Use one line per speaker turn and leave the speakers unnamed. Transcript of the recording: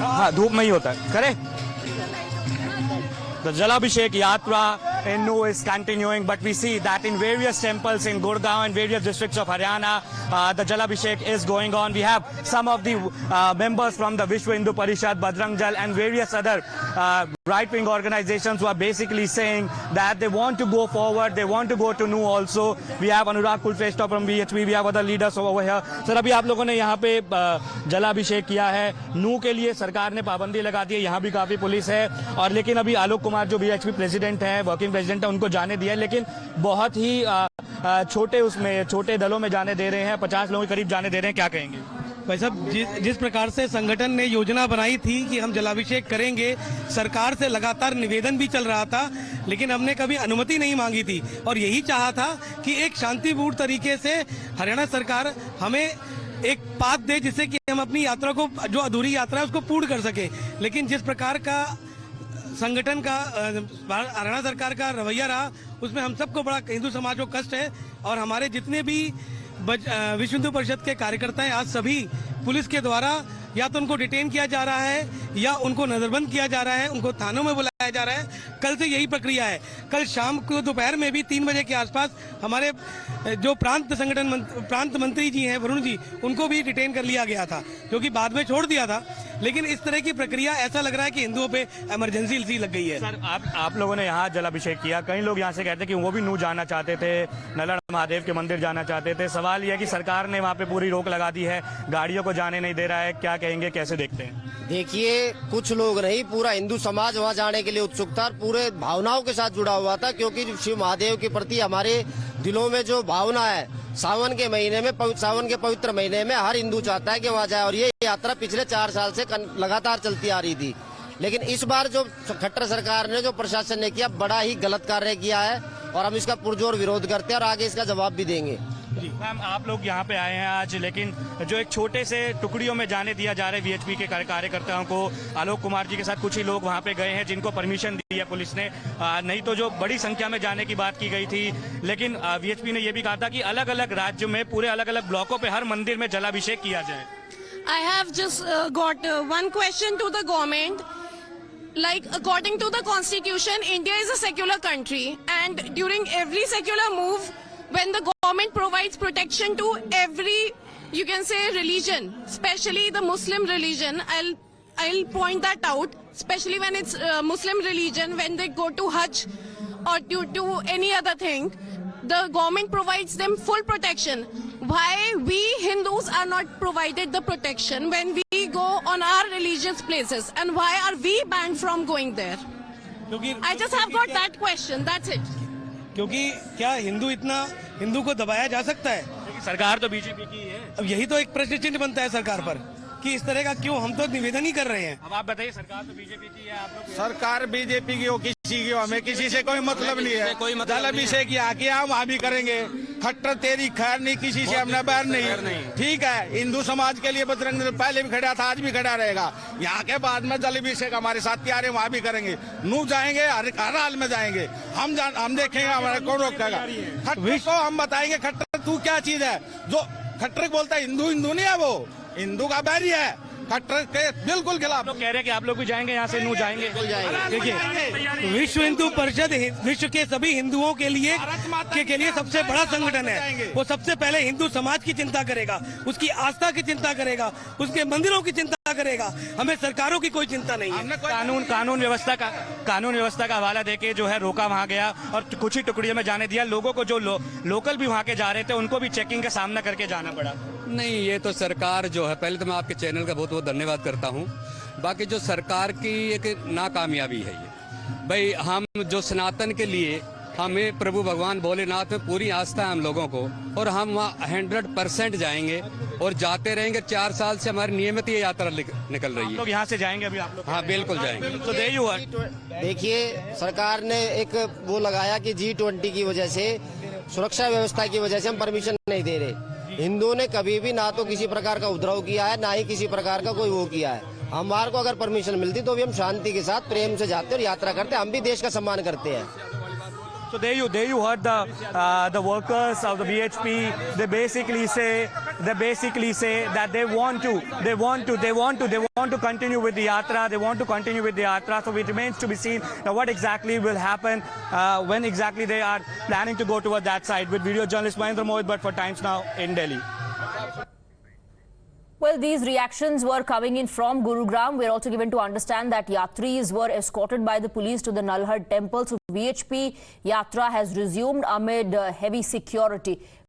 हाँ धूप में ही होता है। करे The Jalabhishek Yatra in Nu is continuing, but we see that in various temples in Gurgaon and various districts of Haryana, the Jalabhishek is going on. We have some of the members from the Vishwa Hindu Parishad, Bajrang Dal and various other right-wing organizations who are basically saying that they want to go forward, they want to go to Nu also. We have Anurag Kulfreshta from VHP, we have other leaders over here. Sir, अभी आप लोगों ने यहाँ पे जलाभिषेक किया है, नू के लिए सरकार ने पाबंदी लगा दी है, यहाँ भी काफी पुलिस है, और लेकिन अभी आलोक कुमार जो VHP प्रेसिडेंट है, वर्किंग प्रेसिडेंट है, उनको जाने दिया है, लेकिन बहुत ही छोटे दलों में जाने दे रहे हैं, 50 लोगों के करीब जाने दे रहे हैं। क्या कहेंगे
भाई साहब? जिस प्रकार से संगठन ने योजना बनाई थी कि हम जलाभिषेक करेंगे, सरकार से लगातार निवेदन भी चल रहा था, लेकिन हमने कभी अनुमति नहीं मांगी थी और यही चाहा था कि एक शांतिपूर्ण तरीके से हरियाणा सरकार हमें एक पाथ दे जिससे कि हम अपनी यात्रा को, जो अधूरी यात्रा है, उसको पूर्ण कर सके। लेकिन जिस प्रकार का संगठन का हरियाणा सरकार का रवैया रहा, उसमें हम सबको बड़ा हिंदू समाज को कष्ट है और हमारे जितने भी विश्व हिंदू परिषद के कार्यकर्ता हैं, आज सभी पुलिस के द्वारा या तो उनको डिटेन किया जा रहा है या उनको नजरबंद किया जा रहा है, उनको थानों में बुलाया जा रहा है। कल से यही प्रक्रिया है। कल शाम को दोपहर में भी 3 बजे के आसपास हमारे जो प्रांत मंत्री जी हैं, वरुण जी, उनको भी डिटेन कर लिया गया था, जो कि बाद में छोड़ दिया था। लेकिन इस तरह की प्रक्रिया, ऐसा लग रहा है कि हिंदुओं पे इमरजेंसी सी लग गई है।
सर, आप लोगों ने यहाँ जलाभिषेक किया, कई लोग यहाँ से कहते हैं कि वो भी नू जाना चाहते थे, नलड़ महादेव के मंदिर जाना चाहते थे। सवाल यह है कि सरकार ने वहाँ पे पूरी रोक लगा दी है, गाड़ियों को जाने नहीं दे रहा है। क्या कहेंगे, कैसे देखते हैं?
देखिए, कुछ लोग नहीं, पूरा हिंदू समाज वहाँ जाने के लिए उत्सुक था, पूरे भावनाओं के साथ जुड़ा हुआ था, क्योंकि शिव महादेव के प्रति हमारे दिलों में जो भावना है, सावन के पवित्र महीने में हर हिंदू चाहता है कि वहाँ जाए। और ये यात्रा पिछले 4 साल से लगातार चलती आ रही थी, लेकिन इस बार जो खट्टर सरकार ने, जो प्रशासन ने किया, बड़ा ही गलत कार्य किया है और हम इसका पुरजोर विरोध करते हैं और आगे इसका जवाब भी देंगे।
मैम, आप लोग यहाँ पे आए हैं आज, लेकिन जो एक छोटे से टुकड़ियों में जाने दिया जा रहा है VHP के कार्यकर्ताओं को, आलोक कुमार जी के साथ कुछ ही लोग वहाँ पे गए हैं जिनको परमिशन दी है पुलिस ने, नहीं तो जो बड़ी संख्या में जाने की बात की गई थी। लेकिन VHP ने यह भी कहा था कि अलग अलग राज्यों में, पूरे अलग अलग ब्लॉकों पे हर मंदिर में जलाभिषेक किया जाए।
I have just got one question to the government. Like, according to the constitution, India is a secular country, and during every secular move, when the government provides protection to every, you can say, religion, especially the Muslim religion, I'll point that out, especially when it's Muslim religion, when they go to Hajj or to any other thing, the government provides them full protection. Why we Hindus are not provided the protection when we go on our religious places, and why are we banned from going there? I just have got that question, that's it.
क्योंकि क्या हिंदू को दबाया जा सकता है?
सरकार तो BJP की है।
अब यही तो एक प्रश्न चिन्ह बनता है सरकार पर कि इस तरह का क्यों। हम तो निवेदन ही कर रहे हैं।
अब आप बताइए, सरकार तो BJP की है, आप लोग?
सरकार BJP की हो, किसी की हो, हमें किसी से कोई मतलब नहीं है। जलाभिषेक यहाँ किया, हम वहाँ भी करेंगे। खट्टर तेरी खैर नहीं, किसी से हमने बैर नहीं। ठीक है, हिंदू समाज के लिए बजरंग दल पहले भी खड़ा था, आज भी खड़ा रहेगा। यहाँ के बाद में जलाभिषेक हमारे साथ तैयार है, वहाँ भी करेंगे। नू जाएंगे, हर हाल में जाएंगे। हम देखेंगे, हमारा कौन रोकेगा? खट्टर को हम बताएंगे, खट्टर तू क्या चीज है? जो खट्टर बोलता है हिंदू नहीं है, वो हिंदू का बैरी है, खट्टर के बिल्कुल खिलाफ।
लोग कह रहे हैं कि आप लोग भी जाएंगे यहाँ से, नू जाएंगे।
देखिए, विश्व हिंदू परिषद विश्व के सभी हिंदुओं के लिए सबसे बड़ा संगठन है। वो सबसे पहले हिंदू समाज की चिंता करेगा, उसकी आस्था की चिंता करेगा, उसके मंदिरों की चिंता करेगा। हमें सरकारों की कोई चिंता नहीं है।
कानून व्यवस्था का हवाला देके जो है रोका वहाँ गया और कुछ ही टुकड़ियों में जाने दिया। लोगों को जो लोकल भी वहाँ के जा रहे थे, उनको भी चेकिंग का सामना करके जाना पड़ा।
नहीं, ये तो सरकार जो है, पहले तो मैं आपके चैनल का बहुत बहुत धन्यवाद करता हूँ। बाकी जो सरकार की एक नाकामयाबी है ये, भाई हम जो सनातन के लिए, हमें प्रभु भगवान भोलेनाथ में पूरी आस्था है हम लोगों को, और हम वहाँ 100% जाएंगे और जाते रहेंगे। 4 साल से हमारी नियमित ये यात्रा निकल रही है।
लोग यहाँ से जाएंगे अभी आप लोग?
हाँ, बिल्कुल जाएंगे।
तो
देखिए, सरकार ने एक वो लगाया कि G20 की वजह से, सुरक्षा व्यवस्था की वजह से हम परमिशन नहीं दे रहे। हिंदुओं ने कभी भी ना तो किसी प्रकार का उपद्रव किया है, ना ही किसी प्रकार का कोई वो किया है। हमारे को अगर परमिशन मिलती तो भी हम शांति के साथ प्रेम से जाते और यात्रा करते। हम भी देश का सम्मान करते हैं।
So there you heard the workers of the BHP. They basically say that they want to continue with the yatra. They want to continue with the yatra. So it remains to be seen now what exactly will happen when exactly they are planning to go toward that side. With video journalist Mahendra Mohit, but for Times Now in Delhi.
Well, these reactions were coming in from Gurugram. We're also given to understand that yatris were escorted by the police to the Nalhad temple. So VHP yatra has resumed amid heavy security.